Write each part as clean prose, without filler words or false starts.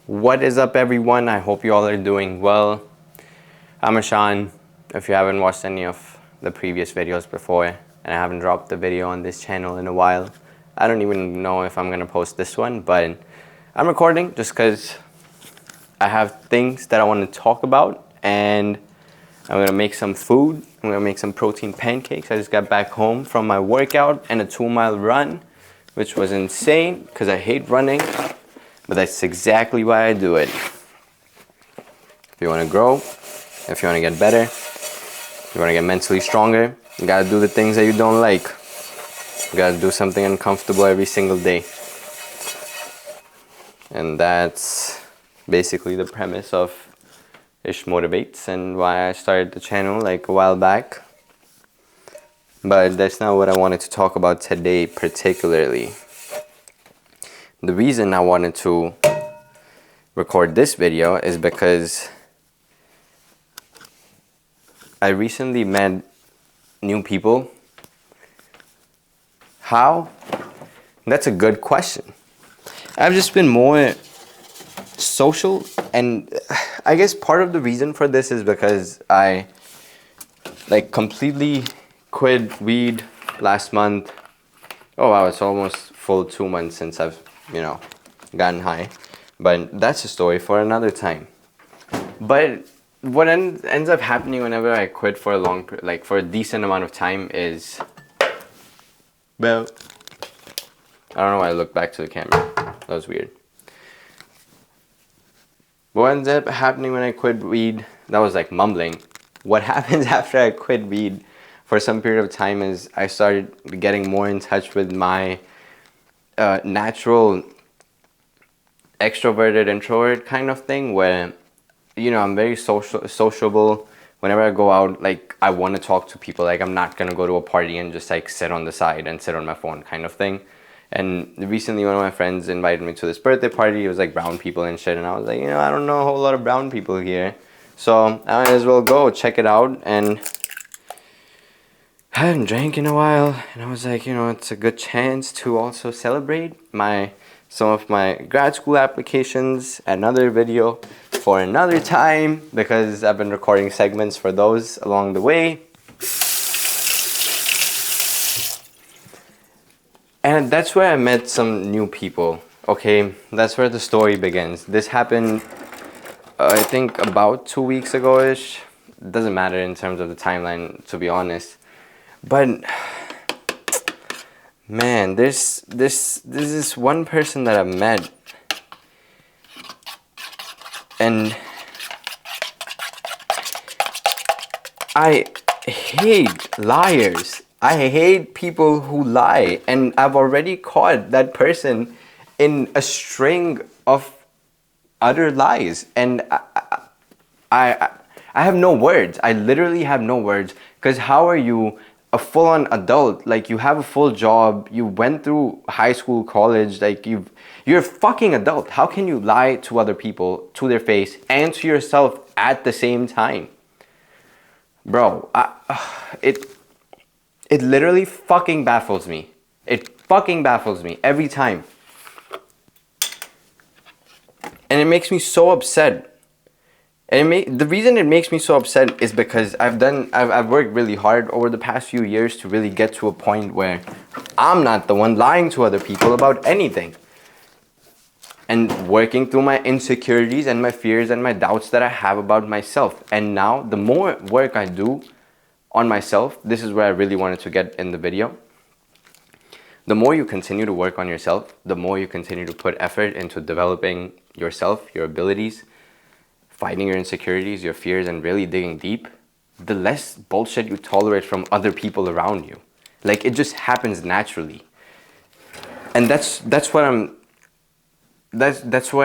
What is up, everyone? I hope you all are doing well. I'm Ashan. If you haven't watched any of the previous videos before, and I haven't dropped the video on this channel in a while, I don't even know if I'm gonna post this one, but I'm recording just because I have things that I want to talk about, and I'm gonna make some food. I'm gonna make some protein pancakes. I just got back home from my workout and a 2-mile run, which was insane because I hate running. But that's exactly why I do it. If you want to grow, if you want to get better, if you want to get mentally stronger, you got to do the things that you don't like. You got to do something uncomfortable every single day. And that's basically the premise of Ish Motivates and why I started the channel like a while back. But that's not what I wanted to talk about today particularly. The reason I wanted to record this video is because I recently met new people. How? That's a good question. I've just been more social, and I guess part of the reason for this is because I completely quit weed last month. Oh wow, it's almost full 2 months since I've gotten high, but that's a story for another time. But what ends up happening whenever I quit for a decent amount of time is, well, I don't know why I looked back to the camera. That was weird. What ends up happening when I quit weed, that was like mumbling. What happens after I quit weed for some period of time is I started getting more in touch with my natural extroverted introvert kind of thing, where I'm very sociable. Whenever I go out, I want to talk to people. I'm not gonna go to a party and just sit on the side and sit on my phone kind of thing. And recently one of my friends invited me to this birthday party. It was brown people and shit, and I was like, I don't know a whole lot of brown people here, so I might as well go check it out. And I hadn't drank in a while, and I was like, it's a good chance to also celebrate some of my grad school applications. Another video for another time, because I've been recording segments for those along the way. And that's where I met some new people. Okay, that's where the story begins. This happened, I think, about 2 weeks ago-ish. It doesn't matter in terms of the timeline, to be honest. But man, there's this one person that I've met, and I hate liars. I hate people who lie, and I've already caught that person in a string of utter lies, and I have no words. I literally have no words, because how are you a full-on adult? You have a full job, you went through high school, college, you're a fucking adult. How can you lie to other people, to their face, and to yourself at the same time? Bro, it literally fucking baffles me. It fucking baffles me every time. And it makes me so upset. And the reason it makes me so upset is because I've worked really hard over the past few years to really get to a point where I'm not the one lying to other people about anything. And working through my insecurities and my fears and my doubts that I have about myself. And now, the more work I do on myself, this is where I really wanted to get in the video. The more you continue to work on yourself, the more you continue to put effort into developing yourself, your abilities, fighting your insecurities, your fears, and really digging deep, the less bullshit you tolerate from other people around you. It just happens naturally. And that's where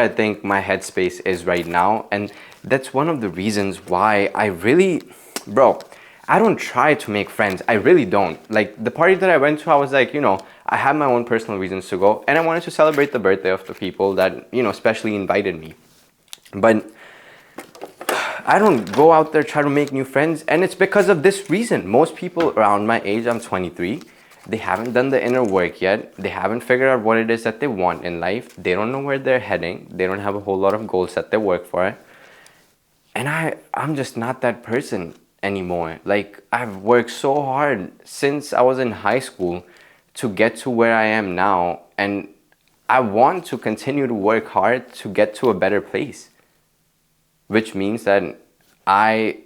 I think my headspace is right now. And that's one of the reasons why I don't try to make friends. I really don't. The party that I went to, I was I have my own personal reasons to go, and I wanted to celebrate the birthday of the people that, especially invited me. But I don't go out there try to make new friends, and it's because of this reason. Most people around my age, I'm 23, They haven't done the inner work yet. They haven't figured out what it is that they want in life. They don't know where they're heading. They don't have a whole lot of goals that they work for. And I'm just not that person anymore. Like, I've worked so hard since I was in high school to get to where I am now. And I want to continue to work hard to get to a better place. Which means that I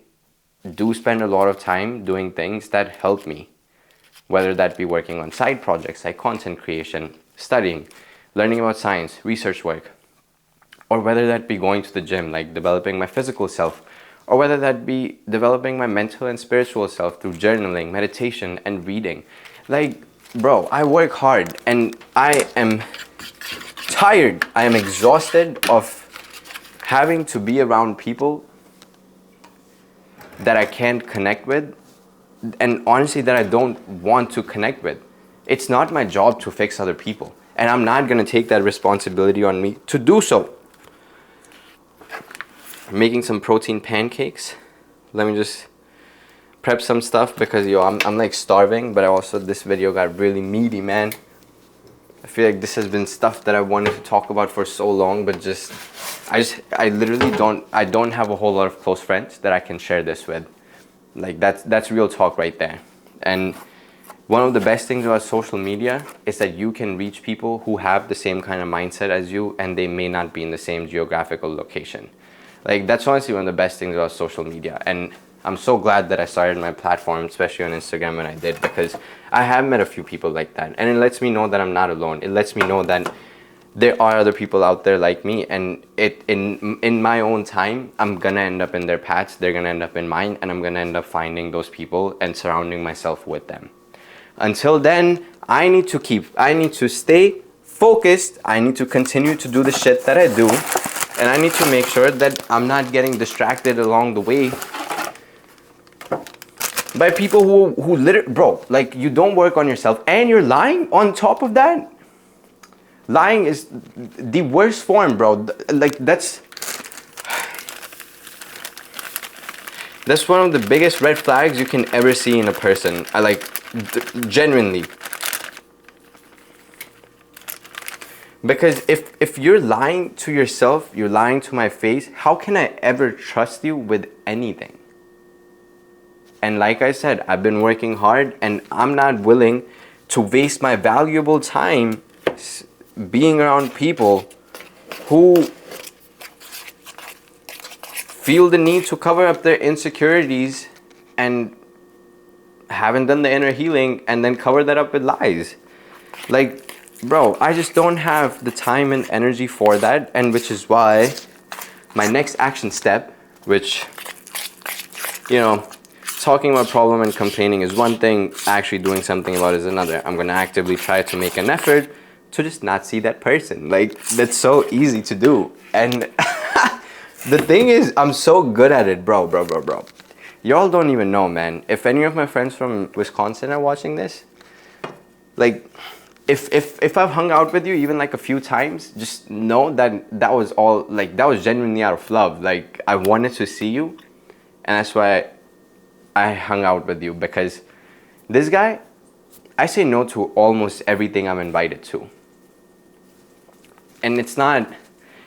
do spend a lot of time doing things that help me. Whether that be working on side projects like content creation, studying, learning about science, research work, or whether that be going to the gym, like developing my physical self, or whether that be developing my mental and spiritual self through journaling, meditation, and reading. Like, bro, I work hard and I am tired. I am exhausted of having to be around people that I can't connect with, and honestly that I don't want to connect with. It's not my job to fix other people, and I'm not gonna take that responsibility on me to do so. I'm making some protein pancakes. Let me just prep some stuff because I'm like starving, but also this video got really meaty, man. I feel like this has been stuff that I wanted to talk about for so long, but I literally don't have a whole lot of close friends that I can share this with. Like, that's real talk right there. And one of the best things about social media is that you can reach people who have the same kind of mindset as you, and they may not be in the same geographical location. Like, that's honestly one of the best things about social media. And I'm so glad that I started my platform, especially on Instagram, when I did, because I have met a few people like that. And it lets me know that I'm not alone. It lets me know that there are other people out there like me, and in my own time, I'm gonna end up in their paths, they're gonna end up in mine, and I'm gonna end up finding those people and surrounding myself with them. Until then, I need to stay focused. I need to continue to do the shit that I do, and I need to make sure that I'm not getting distracted along the way by people who literally, bro, like, you don't work on yourself and you're lying on top of that. Lying is the worst form, bro. Like, that's one of the biggest red flags you can ever see in a person. I like, genuinely. Because if you're lying to yourself, you're lying to my face, how can I ever trust you with anything? And like I said, I've been working hard, and I'm not willing to waste my valuable time being around people who feel the need to cover up their insecurities and haven't done the inner healing and then cover that up with lies. Like, bro, I just don't have the time and energy for that, and which is why my next action step, which, you know, talking about problem and complaining is one thing, actually doing something about it is another. I'm gonna actively try to make an effort to just not see that person. Like, that's so easy to do. And the thing is, I'm so good at it, bro. Y'all don't even know, man. If any of my friends from Wisconsin are watching this, like, if I've hung out with you even like a few times, just know that that was all, like, that was genuinely out of love. Like, I wanted to see you, and that's why I hung out with you. Because this guy, I say no to almost everything I'm invited to. And it's not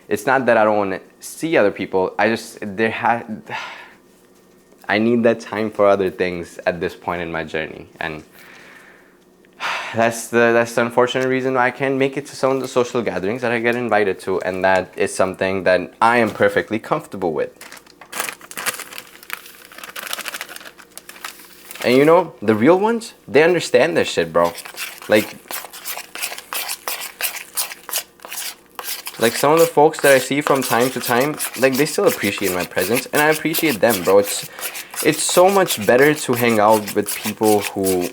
that I don't want to see other people. I need that time for other things at this point in my journey. And that's the unfortunate reason why I can't make it to some of the social gatherings that I get invited to. And that is something that I am perfectly comfortable with. And you know, the real ones, they understand this shit, bro. Like some of the folks that I see from time to time, like, they still appreciate my presence, and I appreciate them, bro. It's so much better to hang out with people who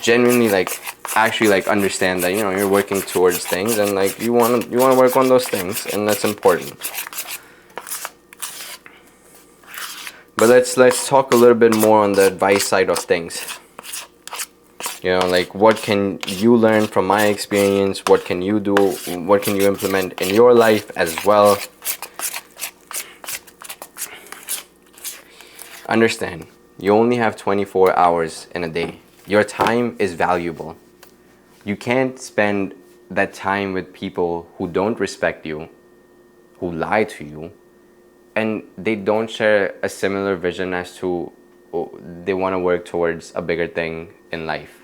genuinely, like, actually, like, understand that, you know, you're working towards things, and, like, you want to work on those things, and that's important. But let's talk a little bit more on the advice side of things. You know, like, what can you learn from my experience? What can you do? What can you implement in your life as well? Understand, you only have 24 hours in a day. Your time is valuable. You can't spend that time with people who don't respect you, who lie to you, and they don't share a similar vision as to they want to work towards a bigger thing in life.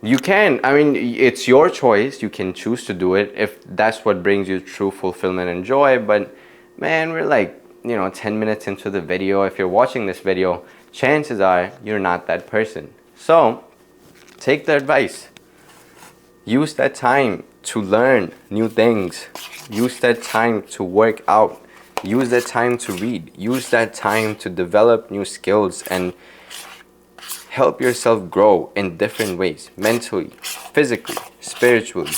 You can, I mean, it's your choice. You can choose to do it if that's what brings you true fulfillment and joy. But man, we're like, 10 minutes into the video. If you're watching this video, chances are you're not that person. So take the advice. Use that time to learn new things. Use that time to work out. Use that time to read. Use that time to develop new skills and help yourself grow in different ways. Mentally, physically, spiritually,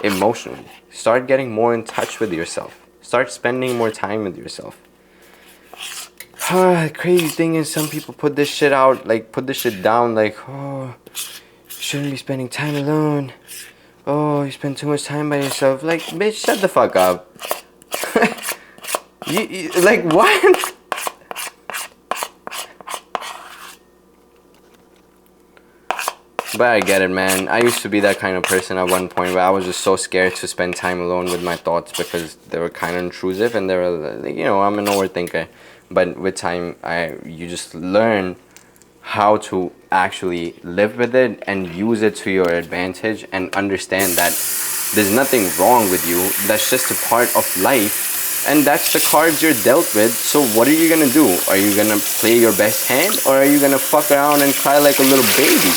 emotionally. Start getting more in touch with yourself. Start spending more time with yourself. The crazy thing is some people put this shit out, like put this shit down like, oh, shouldn't be spending time alone. Oh, you spend too much time by yourself. Like, bitch, shut the fuck up. Like, what? But I get it, man. I used to be that kind of person at one point where I was just so scared to spend time alone with my thoughts because they were kind of intrusive and they were like, I'm an overthinker. But with time, you just learn how to actually live with it and use it to your advantage and understand that there's nothing wrong with you. That's just a part of life and that's the cards you're dealt with. So what are you gonna do? Are you gonna play your best hand or are you gonna fuck around and cry like a little baby?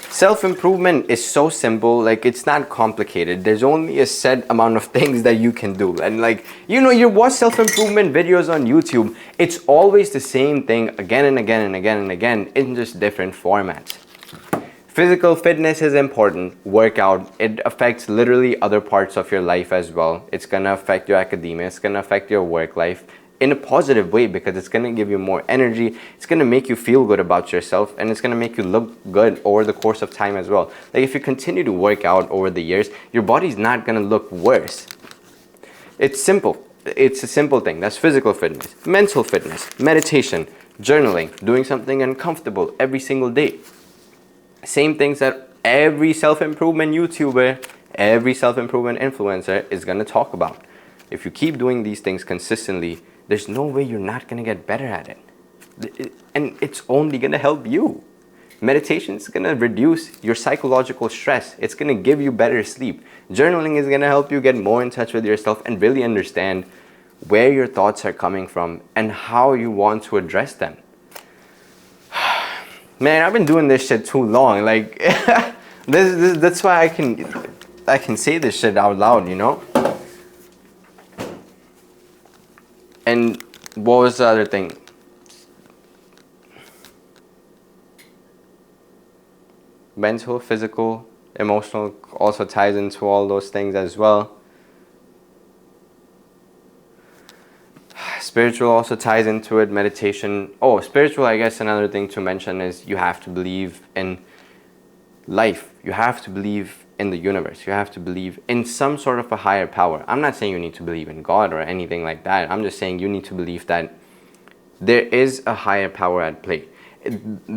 Self-improvement is so simple, like it's not complicated. There's only a set amount of things that you can do. And like, you watch self-improvement videos on YouTube, it's always the same thing again and again and again and again in just different formats. Physical fitness is important. Workout, it affects literally other parts of your life as well. It's gonna affect your academia, it's gonna affect your work life in a positive way because it's going to give you more energy, it's going to make you feel good about yourself, and it's going to make you look good over the course of time as well. Like if you continue to work out over the years, your body's not going to look worse. It's simple. It's a simple thing. That's physical fitness. Mental fitness, meditation, journaling, doing something uncomfortable every single day. Same things that every self-improvement YouTuber, every self-improvement influencer is going to talk about. If you keep doing these things consistently, there's no way you're not going to get better at it. And it's only going to help you. Meditation is going to reduce your psychological stress. It's going to give you better sleep. Journaling is going to help you get more in touch with yourself and really understand where your thoughts are coming from and how you want to address them. Man, I've been doing this shit too long. Like, that's why I can say this shit out loud, And what was the other thing? Mental, physical, emotional also ties into all those things as well. Spiritual also ties into it. Meditation. Oh, spiritual, I guess another thing to mention is you have to believe in life. You have to believe in the universe. You have to believe in some sort of a higher power. I'm not saying you need to believe in God or anything like that. I'm just saying you need to believe that there is a higher power at play.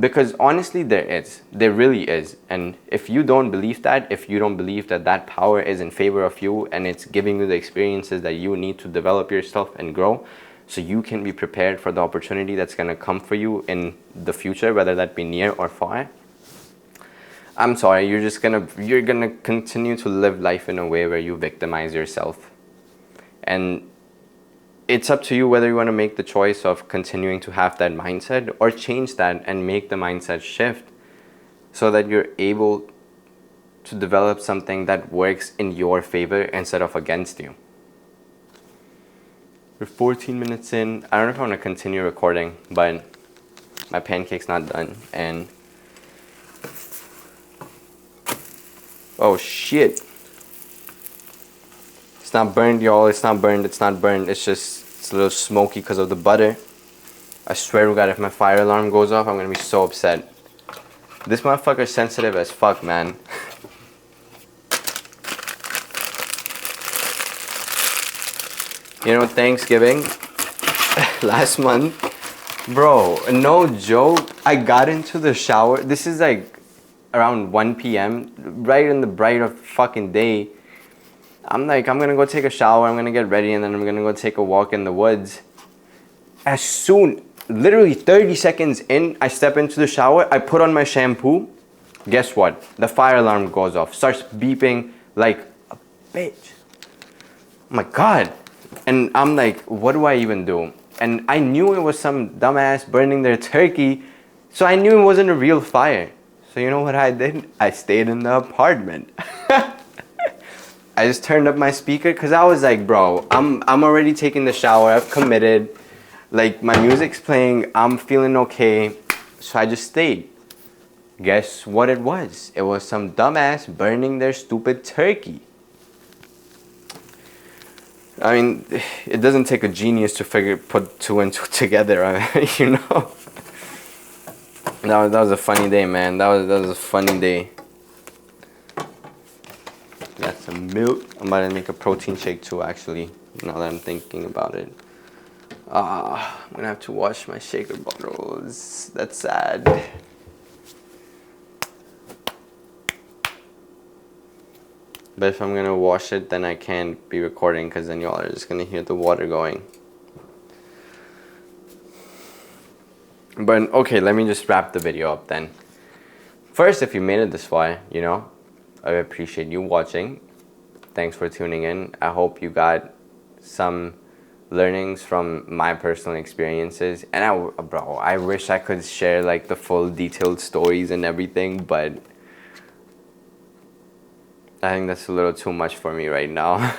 Because honestly, there is. There really is. And if you don't believe that, if you don't believe that that power is in favor of you and it's giving you the experiences that you need to develop yourself and grow, so you can be prepared for the opportunity that's going to come for you in the future, whether that be near or far, I'm sorry, you're gonna continue to live life in a way where you victimize yourself. And it's up to you whether you want to make the choice of continuing to have that mindset or change that and make the mindset shift so that you're able to develop something that works in your favor instead of against you. We're 14 minutes in. I don't know if I want to continue recording, but my pancake's not done and oh shit. It's not burned, y'all. It's not burned. It's not burned. It's a little smoky because of the butter. I swear to God, if my fire alarm goes off, I'm going to be so upset. This motherfucker's sensitive as fuck, man. You know, Thanksgiving last month, bro, no joke. I got into the shower. This is like around 1 p.m. right in the bright of fucking day. I'm like, I'm gonna go take a shower. I'm gonna get ready, and then I'm gonna go take a walk in the woods. As soon, literally 30 seconds in, I step into the shower. I put on my shampoo. Guess what? The fire alarm goes off. Starts beeping like a bitch. Oh my God. And I'm like, what do I even do? And I knew it was some dumbass burning their turkey, so I knew it wasn't a real fire. So you know what I did? I stayed in the apartment. I just turned up my speaker because I was like, bro, I'm already taking the shower. I've committed. Like, my music's playing. I'm feeling okay. So I just stayed. Guess what it was? It was some dumbass burning their stupid turkey. I mean, it doesn't take a genius to put two and two together, you know? That was a funny day, man. That was a funny day. Got some milk. I'm about to make a protein shake too, actually, now that I'm thinking about it. I'm gonna have to wash my shaker bottles. That's sad. But if I'm gonna wash it, then I can't be recording because then y'all are just gonna hear the water going. But okay, let me just wrap the video up then. First, if you made it this far, you know, I appreciate you watching. Thanks for tuning in. I hope you got some learnings from my personal experiences. And bro, I wish I could share like the full detailed stories and everything, but I think that's a little too much for me right now.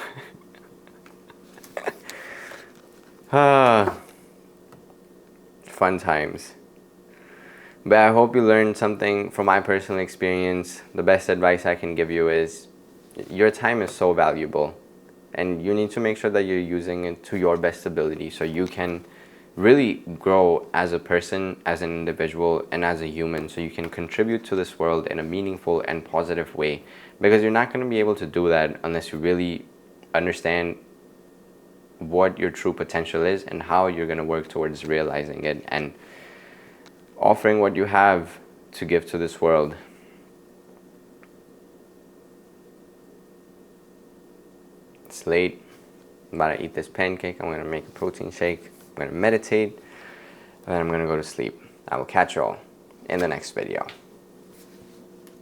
Fun times. But I hope you learned something from my personal experience. The best advice I can give you is your time is so valuable, and you need to make sure that you're using it to your best ability so you can really grow as a person, as an individual, and as a human, so you can contribute to this world in a meaningful and positive way. Because you're not going to be able to do that unless you really understand what your true potential is and how you're going to work towards realizing it and offering what you have to give to this world. It's late. I'm about to eat this pancake. I'm going to make a protein shake. I'm going to meditate. And then I'm going to go to sleep. I will catch you all in the next video.